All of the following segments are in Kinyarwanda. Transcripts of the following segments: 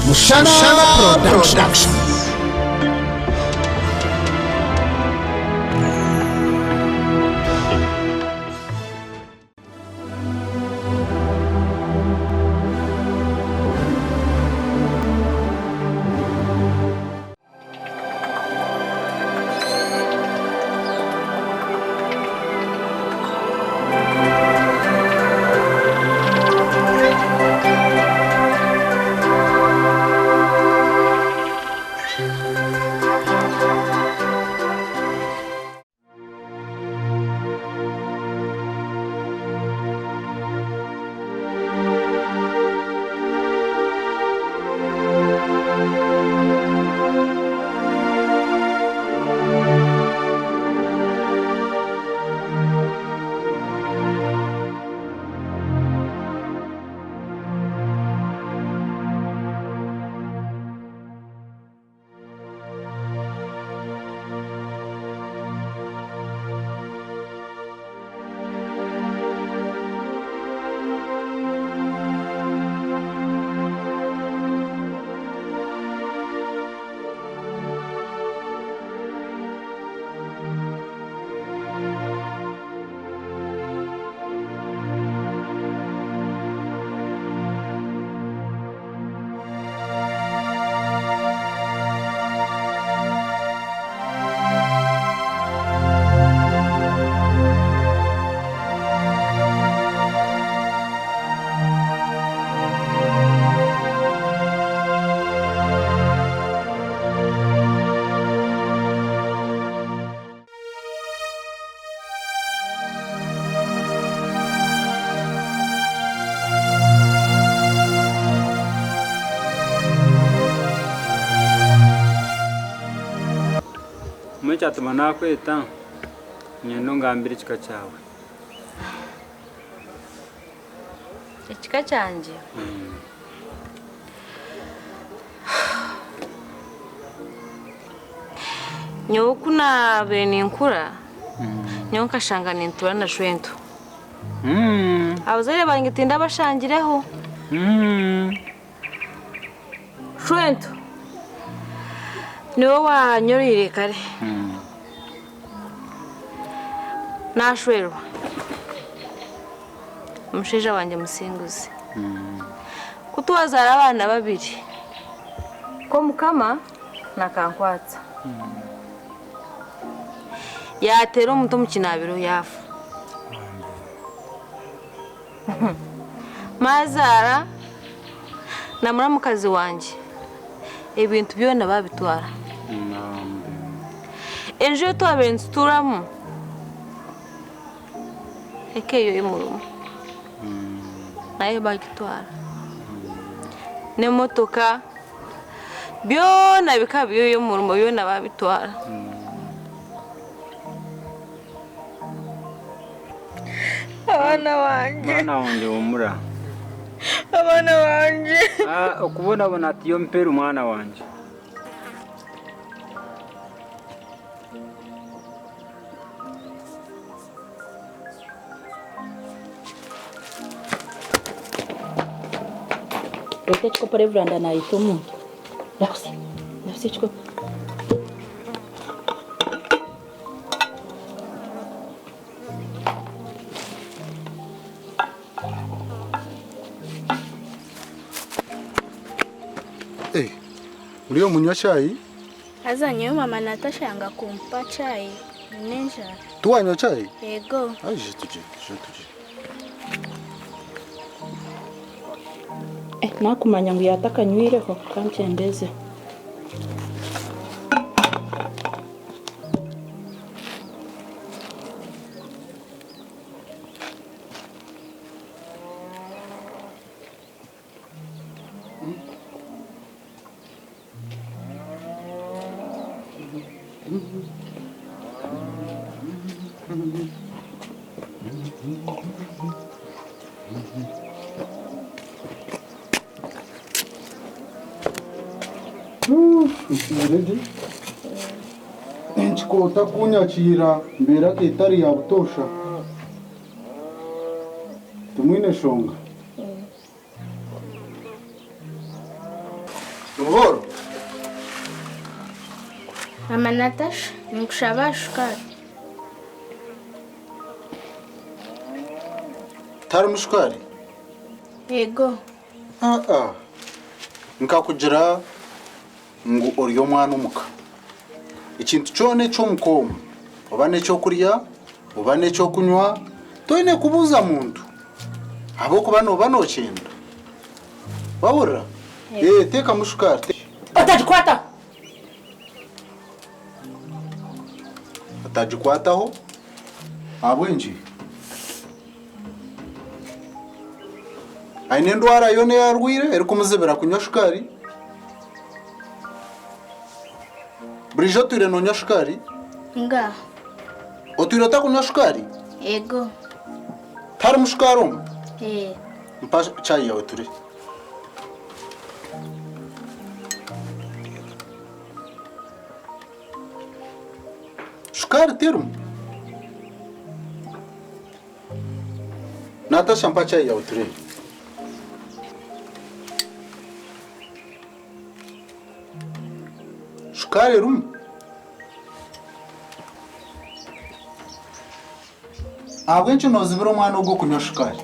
Mushana Production. Cyatuma nakweta nyendo ngambira ikika cyawe ikika cyanje nyokuna bene nkura nyonka shanga nintura na shwento abazare bangitinda bashangireho shwento niwe wanyorire kare nashwerwa umusheja wanjye musinguzi kutwazara abana babiri ko mukama nakankwatsa yatera umuto mu kinabiro yafu mazara na muramukazi wanjye ibintu byona babitwara ejo twabensturamu ekeyo imurumu naye bagitwara ne motoka byona bikabyo yo murumo byona babitwara abana wanje umura abana wanje ukubona bona ati yo mpera umwana wanje Porque chico para vranda na ito mundo. Deve chico. Uriyo munywa chai? Azanyo mama Natasha yanga kumpa chai. Ninja. Tu wanywa chai? Ego. Je te dis. Nakumanya ngo yatakanywireho kancendeze. Ready? Nchikota kunyakira mbera ketari ya butosha. Tumwine shonga. Buhoro. Mama Natasha, nikushaba shukari. Tari mushukari. Ego. Nkakugira ngo oryo mwana umuka. Ikintu cyone cyo mukoma. Ubane cyo kurya, ubane cyo kunywa, toine kubuza muntu. Abo kubano banocenda. Babura. Teka mushukari. Utajikwata. Atajikwataho. Abwenji. Aine ndwara yone yarwire eri kumuzebera kunywa shukari. Burijo tuire nonya shukari. Nga. Otuire ta kunywa shukari. Ego. Tari mushukari umwe. Mpa chai yawe ture. Shukari terum. Natasha mpa chai yawe ture. Shukari rum. Abwenshi nozibira umwana ubwo kunywa shukari.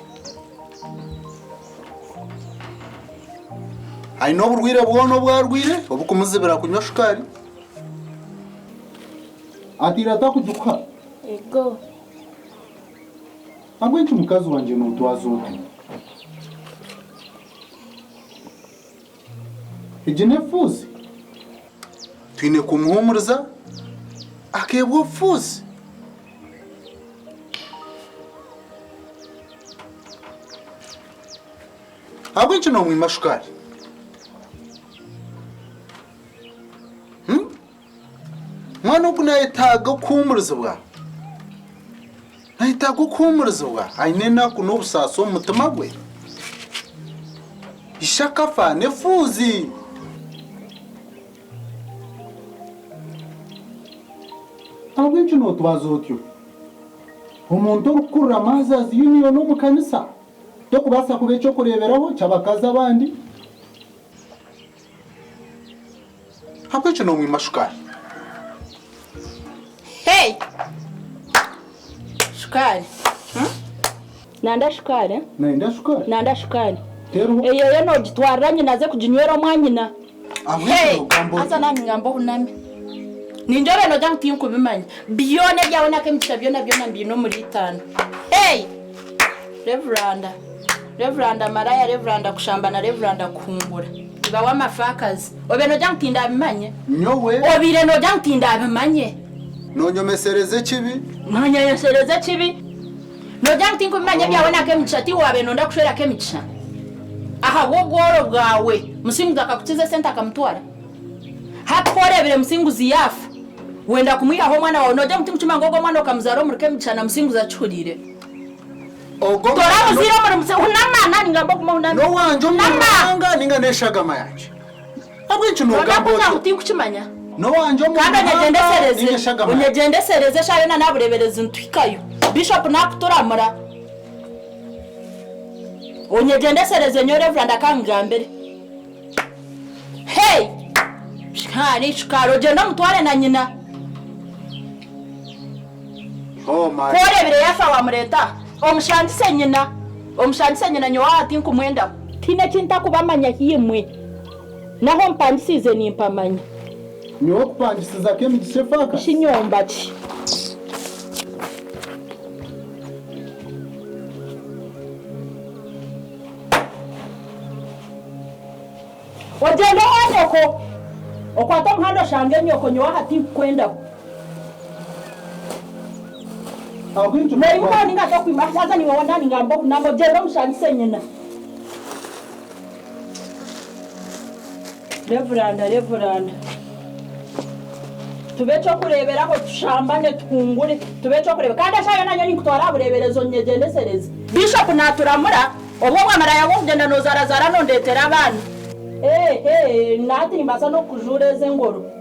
Aino burwire bwono bwarwire obukumuzibira kunywa shukari. Atira takuduka. Ego. Abwenshi mukazi wanje notwazo uti. Ijine fuzi. Twine kumuhumuriza akebwo fuzi. Abwenshi no mwima shukari. Mwana ukuna itaga kumuriza bwa. Itaga kumuriza bwa. Ainena kuno busaso mutima gwe. Ishaka fa nefuzi. Abwenshi no twazo utyo. Umuntu ukurura amazi y'uniyo no mukanisa. To kubasa kubecho kureberaho cyabakaza abandi. Abwenshi no mwima shukari. Hey! Shukari. Nanda shukari? Naenda shukari. Nanda shukari. Tero. Eyo no gitwaranye naze kujinywera mwanyina. Abwenshi no gambo. Asa nani ngambo unami. Ninjore no jang tin kubimanya. Bione byawe nakemita byona mbino muri 5. Hey! Reveranda maraya reveranda kushambana reveranda kumbura. Iba wa mafakazi. Obe no jang tinda bimanye. Nyowe. Obire no jang tinda bimanye. Nonyomesereze kibi. Mwanya yasereze kibi. No jang tin kubimanye byawe nakemita ti wabe no ndakushera kemica. Aha wogoro bwawe. Musingu akakutize senta akamutwara. Haporebere musingu ziyafu. Wenda kumwiyaho mwana wawe no jang tin kuchima ngogo mwana okamuzaro muri kemica na musingu zacurire. Ogo. Tora muziro muri muse unamana ningambo kuma unamana. No wanje umanga ninga neshagama yaje. Abwenshi no gambo. Ngambo tin kuchimanya. No wanje Kandi unyegendesereze shabe na naburebereza ntwikayo. Bishop nakuturamura. Unyegendesereze nyo reverend akangambere. Hey! Shikari shikaro je namutware na nyina. Oh my. Korebere yafa wa mureta. Omushandise nyina nyo ati nkumwenda. Tine kinta kubamanya himwe. Naho mpandisize nimpamanya. Nyo kupandisiza kemi gishefaka. Shinyomba ki. Wajendo wanyoko. Okwata mhando shange nyoko nyo hati kwenda. Abwenshi Mwe mko ninga tokwima sasa ni wawanda ningambo nabo jendo mshandise nyina. Reveranda. Tubecho kurebera ko tushambane twungure tubecho kureba kandi ashayo nanyo nikutwara bureberezo nyegendesereze. Bishop naturamura obwo mwamara yago kugenda nozarazara nondetera abana. Nati mbasa no kujureze ngoro.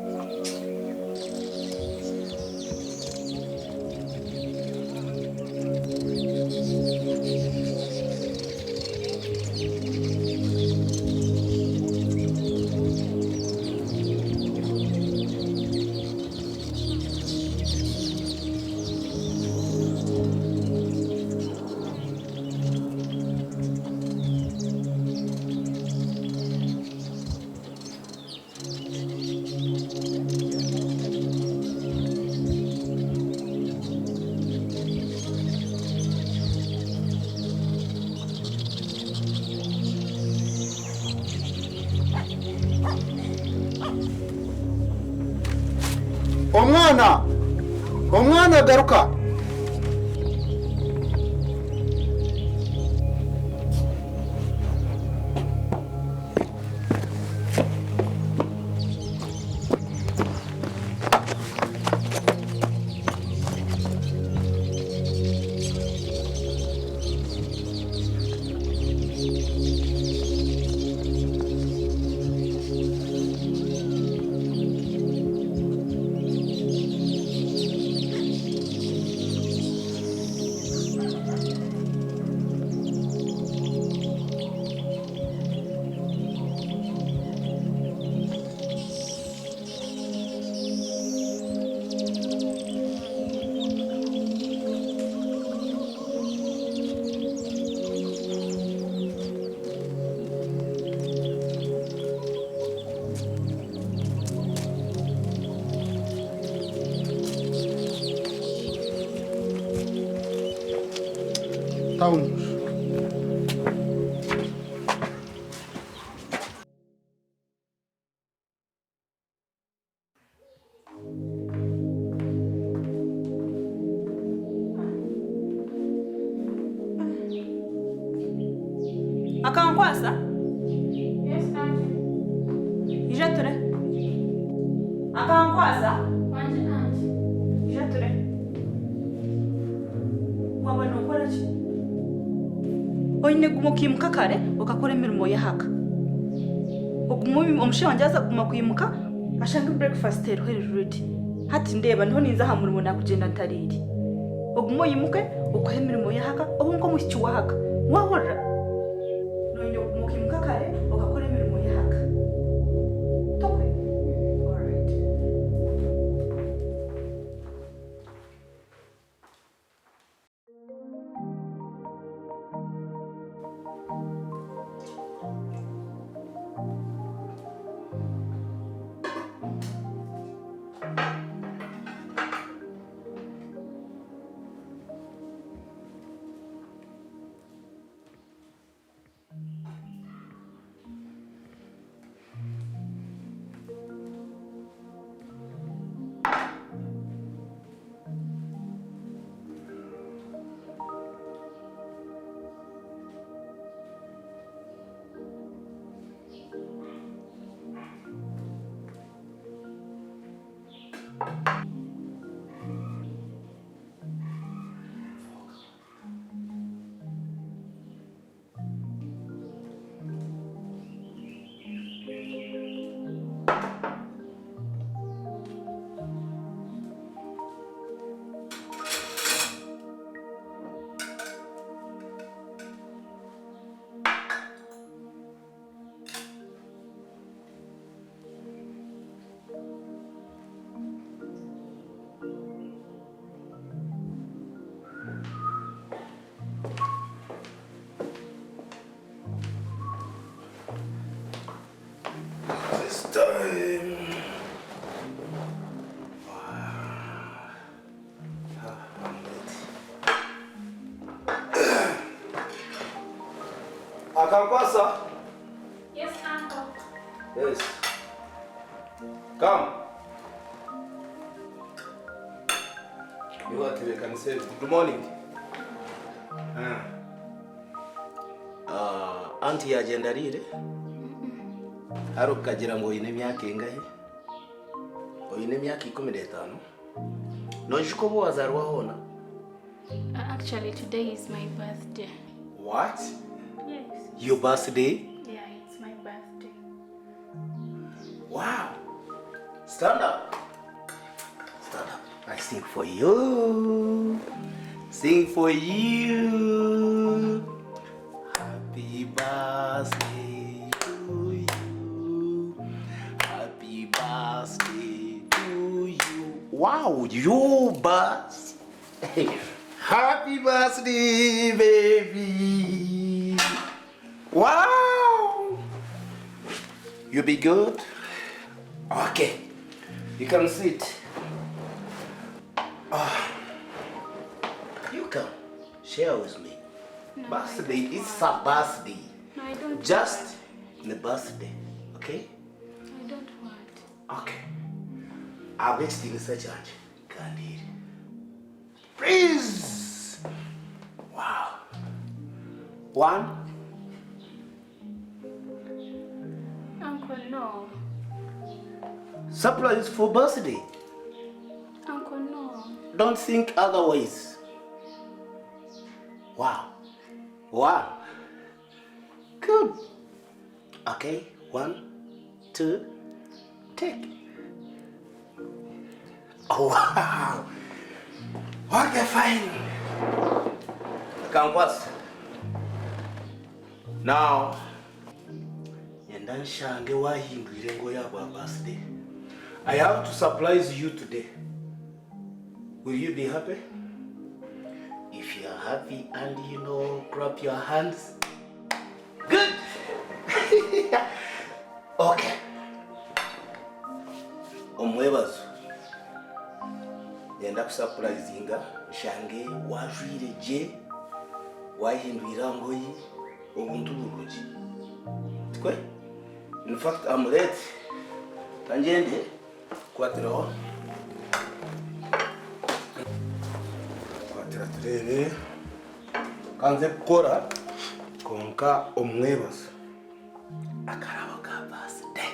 Omwana garuka. Vamos. Akankwasa? Yes, auntie. Ijature. Akankwasa? Auntie. Ijature. Wabona ukora ki? Oyine gumukimuka kare ukakora imirimo yahaka. Omushe wanje aza guma kwimuka ashanga breakfast hejuru ready. Hati ndeba niho niza ha murimo nakugenda ntariri. Ogumo yimuke ukora imirimo yahaka obunko mushiki wahaka. Wahora. Noine gumukimuka kare ukakora imirimo yahaka. Tokwe. All right. Akankwasa? Yes, uncle. Yes. Come. You want to can say good morning. Auntie agenda rire? Arukagira ngo ine myaka ingahe? Oyine myaka 15. Nojiko bo azarwa hona. Actually, today is my birthday. What? Yes. Your birthday? Yeah, it's my birthday. Wow. Stand up. Stand up. I sing for you. Sing for you. Happy birthday to you. Happy birthday to you. Wow, your birthday. Happy birthday, baby. Wow. You be good? Okay. You can sit. You can share with me. No, Birthday, it's a birthday. No, I don't Just the birthday, okay? I don't want. Okay. I'll get the research and Candy. Please! Wow. 1. Uncle, no. Surprise for birthday. Uncle, no. Don't think otherwise. Wow. 1. Good. Okay. 1, 2, take. Oh, wow. Okay, fine. Kyomukazi. Now, yenda shange wahindwire ngo yaba birthday. I have to surprise you today. Will you be happy? If you are happy and clap your hands. Good. Okay. Omwebazo. Yenda kusurprisinga shange wajwire je wahindwira ngoyi obuntu burugi. Twe? In fact, I'm ready. Kanjende kwatiraho. Kwatira turebe. Kanze kukora konka omwebazo. Akarabo ka birthday.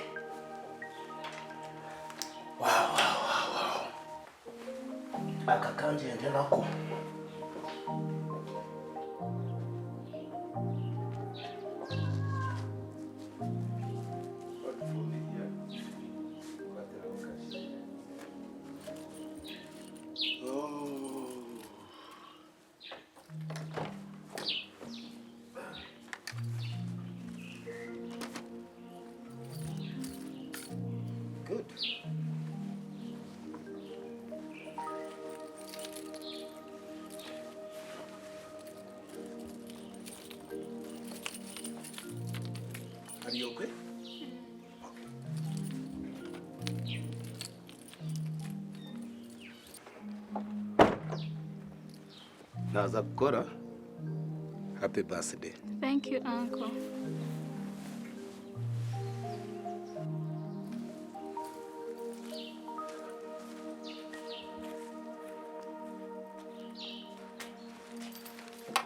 Wow. Akakanjende nako. Good. Are you okay? Okay. Naza kukora. Happy birthday. Thank you, Uncle.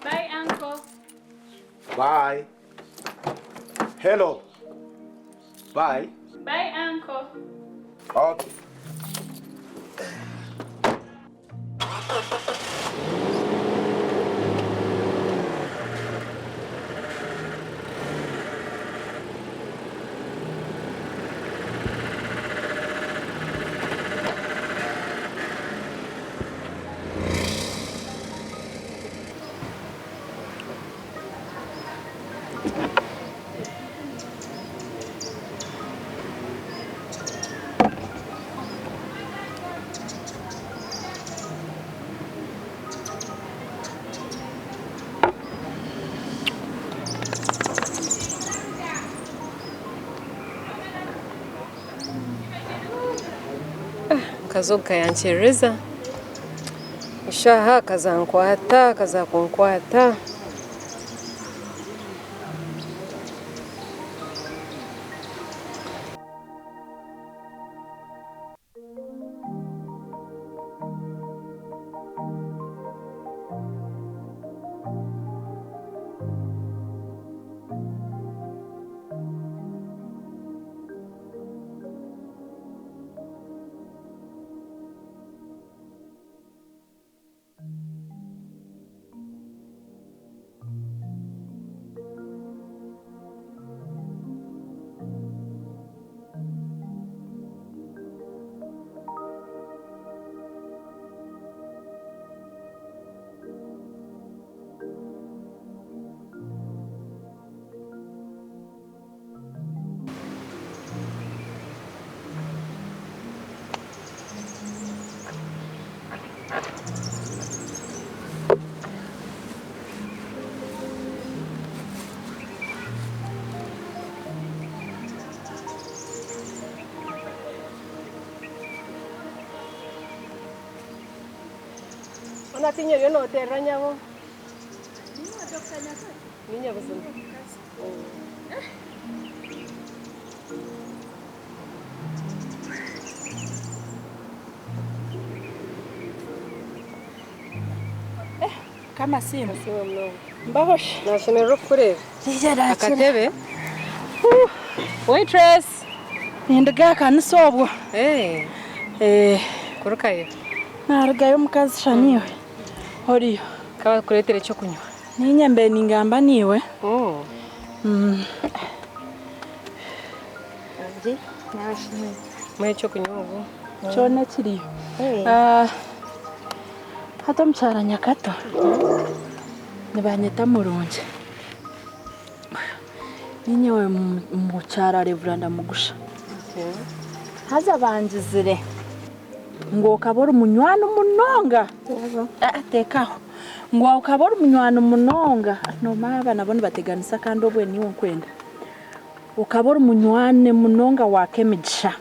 Bye, Uncle. Bye. Hello. Bye. Bye, Uncle. Okay. Kazoka yanchereza ishaha kazankwata kazakunkwata Natinyo yo no terra nyabo. Niña buzima. kama simu Siwe mnogo. mbahoshe Nashimira kureba. yigera Akatebe. Waitress. nindiga kanisobwo Kurukayo. narugayo mukazi shaniwe horiyo Kaba kuletere cyo kunywa. ninyembe ningamba niwe Aje nashimye. Mwe cyo kunywa ubu. cyone kiriyo hata mchara nyakato nibanyeta murunje ninyewe muchara reveranda mugusha haza banjizire ngo ukabora umunywano munonga atekaho ngo ukabora umunywano munonga no maba nabone bateganisa kandi obwe niwo kwenda ukabora umunywane munonga wa kemigisha